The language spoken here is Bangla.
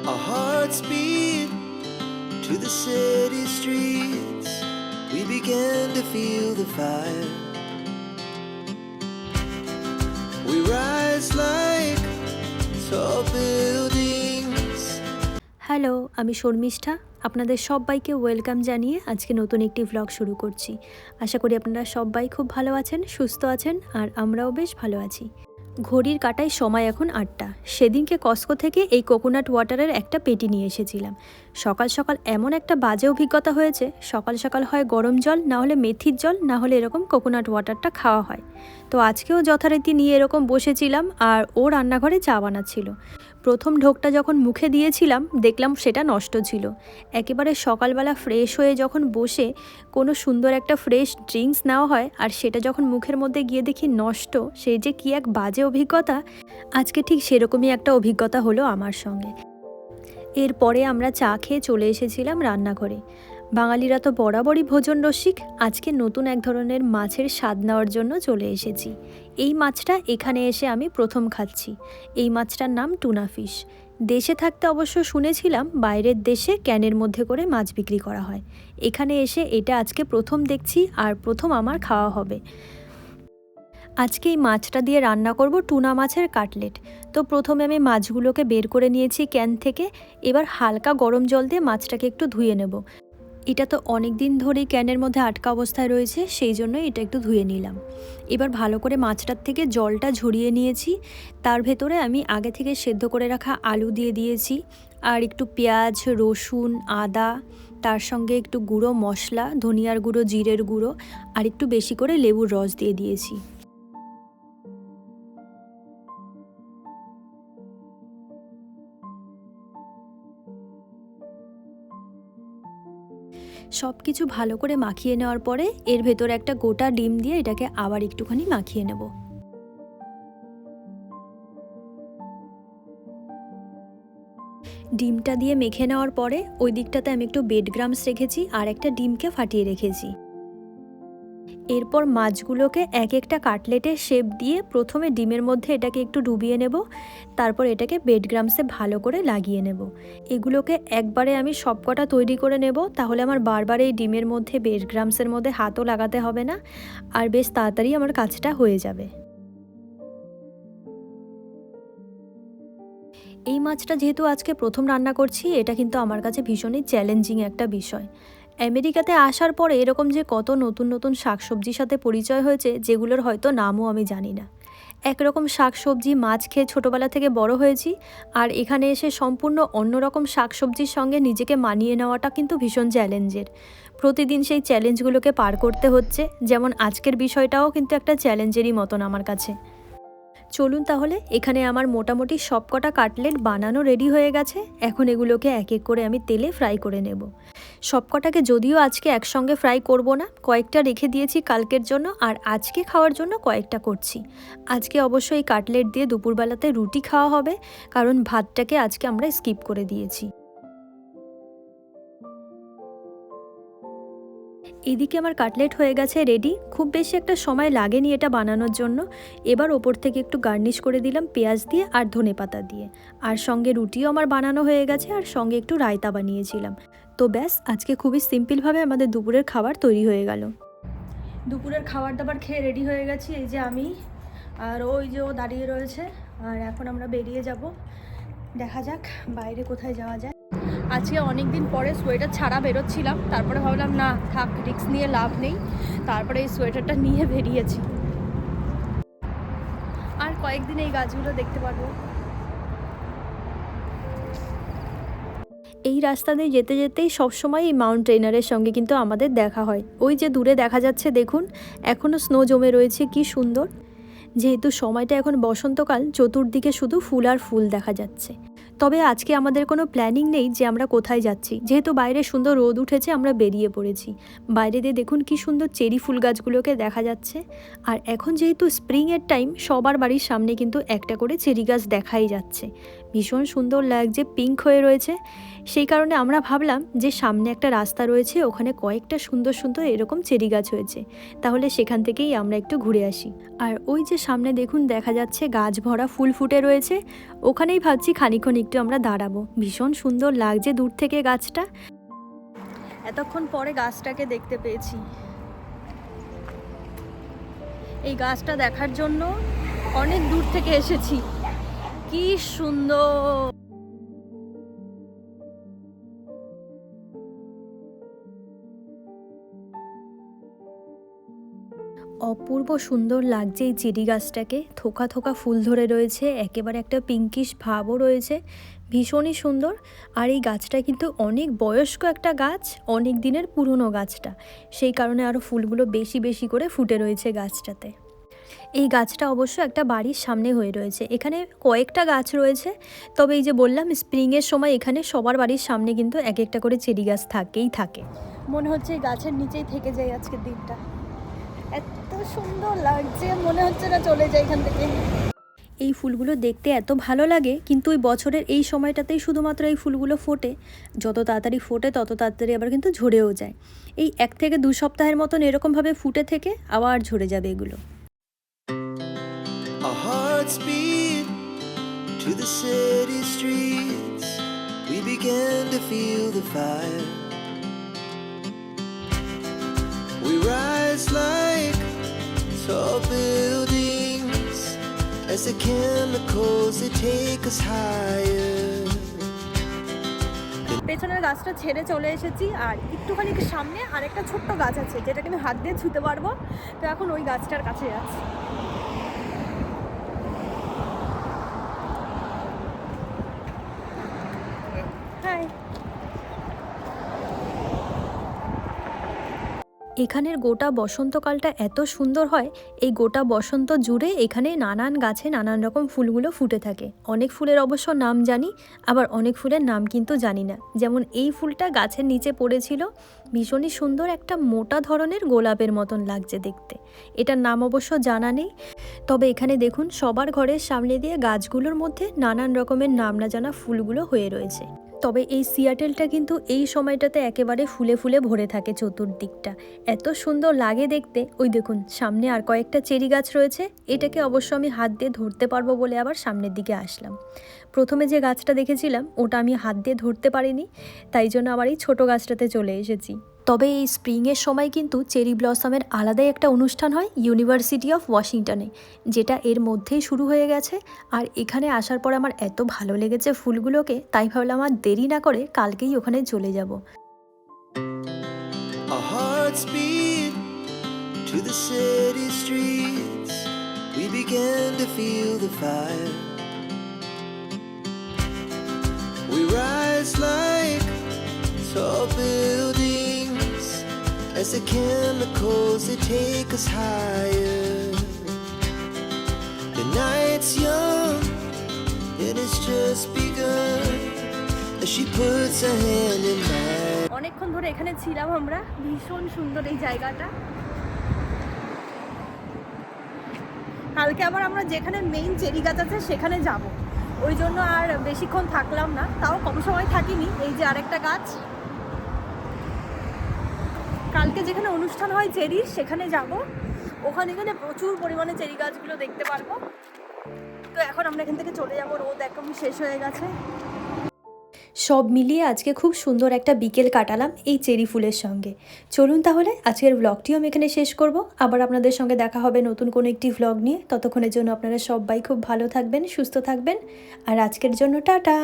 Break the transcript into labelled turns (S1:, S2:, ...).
S1: Our hearts beat to the city streets. We began to feel the fire. We rise like tall buildings.
S2: Hello, আমি শর্মিষ্ঠা। আপনাদের সবাইকে ওয়েলকাম জানিয়ে আজকে নতুন একটি ভ্লগ শুরু করছি। আশা করি আপনারা সবাই খুব ভালো আছেন, সুস্থ আছেন, আর আমরাও বেশ ভালো আছি। ঘড়ির কাঁটায় সময় এখন 8টা। সেদিনকে কস্কো থেকে এই কোকোনাট ওয়াটারের একটা পেটি নিয়ে এসেছিলাম। সকাল সকাল এমন একটা বাজে অভিজ্ঞতা হয়েছে, সকাল সকাল হয় গরম জল, না হলে মেথির জল, না হলে এরকম কোকোনাট ওয়াটারটা খাওয়া হয়। তো আজকেও যথারীতি নিয়ে এরকম বসেছিলাম, আর ও রান্নাঘরে চা বানাচ্ছিল। প্রথম ঢোকটা যখন মুখে দিয়েছিলাম দেখলাম সেটা নষ্ট ছিল। একেবারে সকালবেলা ফ্রেশ হয়ে যখন বসে কোনো সুন্দর একটা ফ্রেশ ড্রিঙ্কস নেওয়া হয়, আর সেটা যখন মুখের মধ্যে গিয়ে দেখি নষ্ট, সেই যে কী এক বাজে অভিজ্ঞতা। আজকে ঠিক সেরকমই একটা অভিজ্ঞতা হলো আমার সঙ্গে। এরপরে আমরা চা খেয়ে চলে এসেছিলাম রান্নাঘরে। বাঙালিরা তো বরাবরই ভোজন রসিক। আজকে নতুন এক ধরনের মাছের স্বাদ নেওয়ার জন্য চলে এসেছি। এই মাছটা এখানে এসে আমি প্রথম খাচ্ছি। এই মাছটার নাম টুনা ফিশ। দেশে থাকতে অবশ্য শুনেছিলাম বাইরের দেশে ক্যানের মধ্যে করে মাছ বিক্রি করা হয়। এখানে এসে এটা আজকে প্রথম দেখছি, আর প্রথম আমার খাওয়া হবে। আজকে এই মাছটা দিয়ে রান্না করব টুনা মাছের কাটলেট। তো প্রথমে আমি মাছগুলোকে বের করে নিয়েছি ক্যান থেকে। এবার হালকা গরম জল দিয়ে মাছটাকে একটু ধুয়ে নেব। এটা তো অনেক দিন ধরেই ক্যানের মধ্যে আটকা অবস্থায় রয়েছে, সেই জন্য এটা একটু ধুয়ে নিলাম। এবার ভালো করে মাছটার থেকে জলটা ঝরিয়ে নিয়েছি। তার ভেতরে আমি আগে থেকে সেদ্ধ করে রাখা আলু দিয়ে দিয়েছি, আর একটু পেঁয়াজ, রসুন, আদা, তার সঙ্গে একটু গুঁড়ো মশলা, ধনিয়ার গুঁড়ো, জিরের গুঁড়ো, আর একটু বেশি করে লেবুর রস দিয়ে দিয়েছি। সব কিছু ভালো করে মাখিয়ে নেওয়ার পরে এর ভেতরে একটা গোটা ডিম দিয়ে এটাকে আবার একটুখানি মাখিয়ে নেব। ডিমটা দিয়ে মেখে নেওয়ার পরে ওই দিকটাতে আমি একটু বেড গ্রামস রেখেছি, আর একটা ডিমকে ফাটিয়ে রেখেছি। এরপর মাছগুলোকে এক একটা কাটলেটের শেপ দিয়ে প্রথমে ডিমের মধ্যে এটাকে একটু ডুবিয়ে নেব, তারপর এটাকে বেড গ্রামসে ভালো করে লাগিয়ে নেব। এগুলোকে একবারে আমি সবকটা তৈরি করে নেব, তাহলে আমার বারবার এই ডিমের মধ্যে, বেড গ্রামসের মধ্যে হাতও লাগাতে হবে না, আর বেশ তাড়াতাড়ি আমার কাজটা হয়ে যাবে। এই মাছটা যেহেতু আজকে প্রথম রান্না করছি, এটা কিন্তু আমার কাছে ভীষণই চ্যালেঞ্জিং একটা বিষয়। আমেরিকাতে আসার পরে এরকম যে কত নতুন নতুন শাকসবজির সাথে পরিচয় হয়েছে, যেগুলোর হয়তো নামও আমি জানি না। একরকম শাকসবজি মাছ খেয়ে ছোটোবেলা থেকে বড় হয়েছি, আর এখানে এসে সম্পূর্ণ অন্যরকম শাকসবজির সঙ্গে নিজেকে মানিয়ে নেওয়াটা কিন্তু ভীষণ চ্যালেঞ্জের। প্রতিদিন সেই চ্যালেঞ্জগুলোকে পার করতে হচ্ছে, যেমন আজকের বিষয়টাও কিন্তু একটা চ্যালেঞ্জেরই মতন আমার কাছে। চলুন তাহলে, এখানে আমার মোটামুটি সবকটা কাটলেট বানানো রেডি হয়ে গেছে। এখন এগুলোকে এক এক করে আমি তেলে ফ্রাই করে নেব। সবকটাকে যদিও আজকে একসঙ্গে ফ্রাই করব না, কয়েকটা রেখে দিয়েছি কালকের জন্য, আর আজকে খাওয়ার জন্য কয়েকটা করছি। আজকে অবশ্যই এই কাটলেট দিয়ে দুপুরবেলাতে রুটি খাওয়া হবে, কারণ ভাতটাকে আজকে আমরা স্কিপ করে দিয়েছি। এদিকে আমার কাটলেট হয়ে গেছে রেডি। খুব বেশি একটা সময় লাগেনি এটা বানানোর জন্য। এবার ওপর থেকে একটু গার্নিশ করে দিলাম পেঁয়াজ দিয়ে আর ধনেপাতা দিয়ে। আর সঙ্গে রুটিও আমার বানানো হয়ে গেছে, আর সঙ্গে একটু রায়তা বানিয়েছিলাম। তো ব্যাস, আজকে খুবই সিম্পলভাবে আমাদের দুপুরের খাবার তৈরি হয়ে গেল। দুপুরের খাবার দাবার খেয়ে রেডি হয়ে গেছি। এই যে আমি, আর ওই যে ও দাঁড়িয়ে রয়েছে। আর এখন আমরা বেরিয়ে যাব। দেখা যাক বাইরে কোথায় যাওয়া যায়। আজকে অনেক দিন পরে সোয়েটার ছাড়া বেরোচ্ছিলাম, তারপরে ভাবলাম না থাক, রিস্ক নিয়ে লাভ নেই। তারপরে এই সোয়েটারটা নিয়ে বেরিয়েছি। আর কয়েকদিন এই গাছগুলো দেখতে পারবো। এই রাস্তা দিয়ে যেতে যেতেই সবসময় এই মাউন্টেনারের সঙ্গে কিন্তু আমাদের দেখা হয়। ওই যে দূরে দেখা যাচ্ছে দেখুন, এখনও স্নো জমে রয়েছে, কি সুন্দর। যেহেতু সময়টা এখন বসন্তকাল, চতুর্দিকে শুধু ফুল আর ফুল দেখা যাচ্ছে। তবে আজকে আমাদের কোনো প্ল্যানিং নেই যে আমরা কোথায় যাচ্ছি। যেহেতু বাইরে সুন্দর রোদ উঠেছে, আমরা বেরিয়ে পড়েছি। বাইরে দিয়ে দেখুন কি সুন্দর চেরি ফুল গাছগুলোকে দেখা যাচ্ছে। আর এখন যেহেতু স্প্রিংয়ের টাইম, সবার বাড়ির সামনে কিন্তু একটা করে চেরি গাছ দেখাই যাচ্ছে। ভীষণ সুন্দর লাগছে, পিঙ্ক হয়ে রয়েছে। সেই কারণে আমরা ভাবলাম যে সামনে একটা রাস্তা রয়েছে, ওখানে কয়েকটা সুন্দর সুন্দর এরকম চেরি গাছ হয়েছে, তাহলে সেখান থেকেই আমরা একটু ঘুরে আসি। আর ওই যে সামনে দেখুন দেখা যাচ্ছে গাছ ভরা ফুল ফুটে রয়েছে, ওখানেই ভাবছি খানিকক্ষণ একটু আমরা দাঁড়াবো। ভীষণ সুন্দর লাগছে দূর থেকে গাছটা। এতক্ষণ পরে গাছটাকে দেখতে পেয়েছি। এই গাছটা দেখার জন্য অনেক দূর থেকে এসেছি। কি সুন্দর! অপূর্ব সুন্দর লাগছে এই চেরি গাছটাকে। থোকা থোকা ফুল ধরে রয়েছে, একেবারে একটা পিঙ্কিশ ভাবও রয়েছে, ভীষণই সুন্দর। আর এই গাছটা কিন্তু অনেক বয়স্ক একটা গাছ, অনেক দিনের পুরনো গাছটা, সেই কারণে আরও ফুলগুলো বেশি বেশি করে ফুটে রয়েছে গাছটাতে। এই গাছটা অবশ্য একটা বাড়ির সামনে হয়ে রয়েছে। এখানে কয়েকটা গাছ রয়েছে, তবে এই যে বললাম স্প্রিংয়ের সময় এখানে সবার বাড়ির সামনে কিন্তু এক একটা করে চেরি গাছ থাকেই থাকে। মনে হচ্ছে এই গাছের নিচেই থেকে যাই আজকের দিনটা। এত সুন্দর লাগছে, মনে হচ্ছে না চলে যায় এখান থেকে। এই ফুলগুলো দেখতে এত ভালো লাগে, কিন্তু ওই বছরের এই সময়টাতেই শুধুমাত্র এই ফুলগুলো ফোটে। যত তাড়াতাড়ি ফোটে তত তাড়াতাড়ি আবার কিন্তু ঝরেও যায়। এই 1 থেকে 2 সপ্তাহের মতন এরকমভাবে ফুটে থেকে আবার ঝরে যাবে এগুলো।
S1: Our hearts beat to the city streets. We began to feel the fire. We rise like tall buildings as the chemicals they take us higher.
S2: পেছনের গাছটা ছেড়ে চলে এসেছি, আর একটুখানি সামনে আরেকটা ছোট্ট গাছ আছে যেটাকে আমি হাত দিয়ে ছুঁতে পারবো। তো এখন ওই গাছটার কাছে যাচ্ছি। হাই। এখানের গোটা বসন্তকালটা এত সুন্দর হয়, এই গোটা বসন্ত জুড়ে এখানে নানান গাছে নানান রকম ফুলগুলো ফুটে থাকে। অনেক ফুলের অবশ্য নাম জানি, আবার অনেক ফুলের নাম কিন্তু জানি না। যেমন এই ফুলটা গাছের নিচে পড়েছিল, ভীষণই সুন্দর, একটা মোটা ধরনের গোলাপের মতন লাগছে দেখতে। এটার নাম অবশ্য জানা নেই, তবে এখানে দেখুন সবার ঘরের সামনে দিয়ে গাছগুলোর মধ্যে নানান রকমের নাম না জানা ফুলগুলো হয়ে রয়েছে। তবে এই সিয়াটেলটা কিন্তু এই সময়টাতে একেবারে ফুলে ফুলে ভরে থাকে চতুর্দিকটা, এত সুন্দর লাগে দেখতে। ওই দেখুন সামনে আর কয়েকটা চেরি গাছ রয়েছে, এটাকে অবশ্য আমি হাত দিয়ে ধরতে পারবো বলে আবার সামনের দিকে আসলাম। প্রথমে যে গাছটা দেখেছিলাম ওটা আমি হাত দিয়ে ধরতে পারিনি, তাই জন্য আবার এই ছোটো গাছটাতে চলে এসেছি। তবে এই স্প্রিংয়ের সময় কিন্তু চেরি ব্লসমের আলাদাই একটা অনুষ্ঠান হয় ইউনিভার্সিটি অফ ওয়াশিংটনে, যেটা এর মধ্যেই শুরু হয়ে গেছে। আর এখানে আসার পর আমার এত ভালো লেগেছে ফুলগুলোকে, তাই ভাবলাম আমার দেরি না করে কালকেই ওখানে চলে যাব।
S1: Our hearts beat to the city streets. We began to feel the fire. We rise like tall buildings as the chemicals they take us higher. The night's young and it's just begun as she puts her hand in mine.
S2: অনেকক্ষণ ধরে এখানে ছিলাম আমরা, ভীষণ সুন্দর এই জায়গাটা। কালকে আবার আমরা যেখানে মেইন চেরি গাছ আছে সেখানে যাব, ওই জন্য আর বেশিক্ষণ থাকলাম না, তাও কম সময় থাকিনি। এই যে আরেকটা গাছ, কালকে যেখানে অনুষ্ঠান হয় চেরির সেখানে যাব, ওখানে প্রচুর পরিমাণে চেরি গাছগুলো দেখতে পারবো। তো এখন আমরা এখান থেকে চলে যাবো, রোদ একদম শেষ হয়ে গেছে। সব মিলিয়ে আজকে খুব সুন্দর একটা বিকেল কাটালাম এই চেরি ফুলের সঙ্গে। চলুন তাহলে আজকের ব্লগটিও আমি এখানে শেষ করব। আবার আপনাদের সঙ্গে দেখা হবে নতুন কোনো একটি ব্লগ নিয়ে। ততক্ষণের জন্য আপনারা সবাই খুব ভালো থাকবেন, সুস্থ থাকবেন, আর আজকের জন্য টাটা।